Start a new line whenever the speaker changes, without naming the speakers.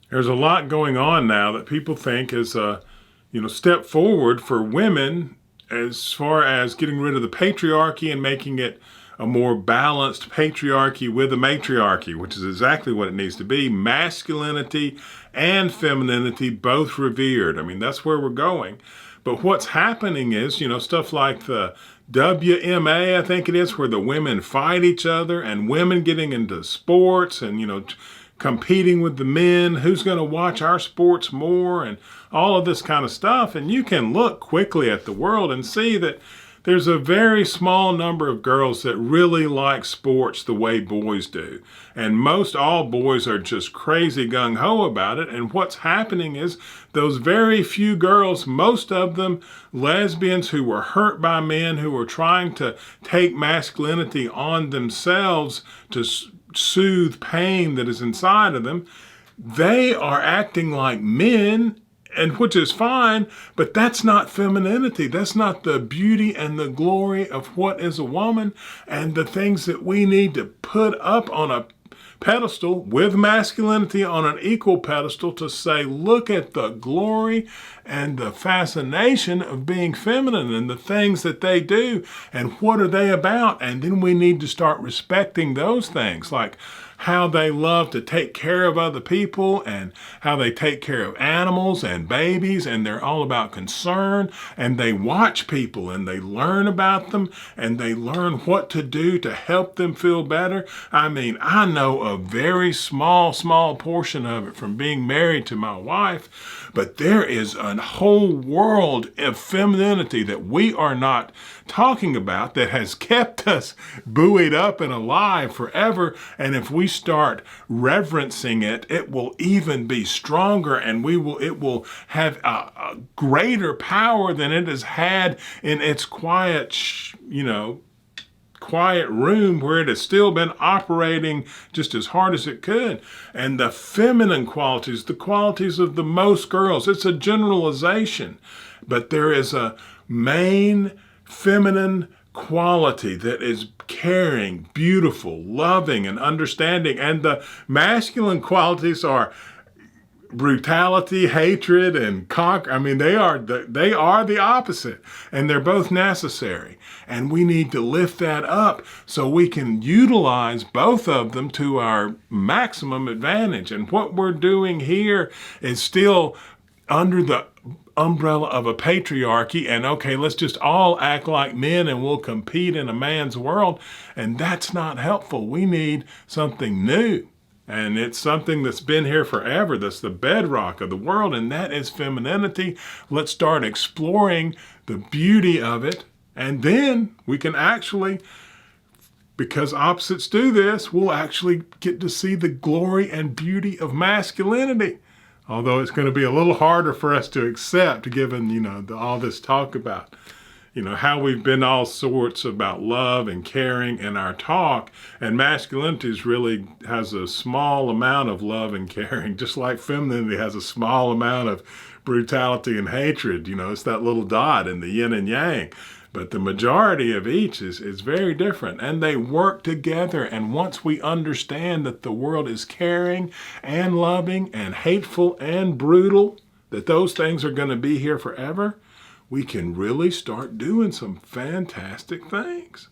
There's a lot going on now that people think is a, step forward for women as far as getting rid of the patriarchy and making it a more balanced patriarchy with a matriarchy, which is exactly what it needs to be. Masculinity and femininity both revered. I mean, that's where we're going. But what's happening is, stuff like the WMA, I think it is, where the women fight each other and women getting into sports and, competing with the men, who's going to watch our sports more, and all of this kind of stuff. And you can look quickly at the world and see that there's a very small number of girls that really like sports the way boys do. And most all boys are just crazy gung-ho about it. And what's happening is those very few girls, most of them lesbians who were hurt by men, who were trying to take masculinity on themselves to soothe pain that is inside of them, they are acting like men, and which is fine, but that's not femininity. That's not the beauty and the glory of what is a woman, and the things that we need to put up on a pedestal with masculinity on an equal pedestal to say, look at the glory and the fascination of being feminine and the things that they do and what are they about. And then we need to start respecting those things, like how they love to take care of other people and how they take care of animals and babies, and they're all about concern, and they watch people and they learn about them and they learn what to do to help them feel better. I mean, I know a very small portion of it from being married to my wife, but there is a whole world of femininity that we are not talking about that has kept us buoyed up and alive forever. And if we start reverencing it, it will even be stronger, and it will have a greater power than it has had in its quiet room, where it has still been operating just as hard as it could. And the feminine qualities, the qualities of the most girls, it's a generalization, but there is a main feminine quality that is caring, beautiful, loving, and understanding. And the masculine qualities are brutality, hatred, and I mean, they are the opposite, and they're both necessary. And we need to lift that up so we can utilize both of them to our maximum advantage. And what we're doing here is still under the umbrella of a patriarchy, and okay, let's just all act like men and we'll compete in a man's world. And that's not helpful. We need something new. And it's something that's been here forever. That's the bedrock of the world, and that is femininity. Let's start exploring the beauty of it. And then we can actually, because opposites do this, we'll actually get to see the glory and beauty of masculinity. Although it's going to be a little harder for us to accept, given, all this talk about, how we've been all sorts about love and caring in our talk, and masculinity really has a small amount of love and caring, just like femininity has a small amount of brutality and hatred. It's that little dot in the yin and yang. But the majority of each is very different, and they work together. And once we understand that the world is caring and loving and hateful and brutal, that those things are going to be here forever, we can really start doing some fantastic things.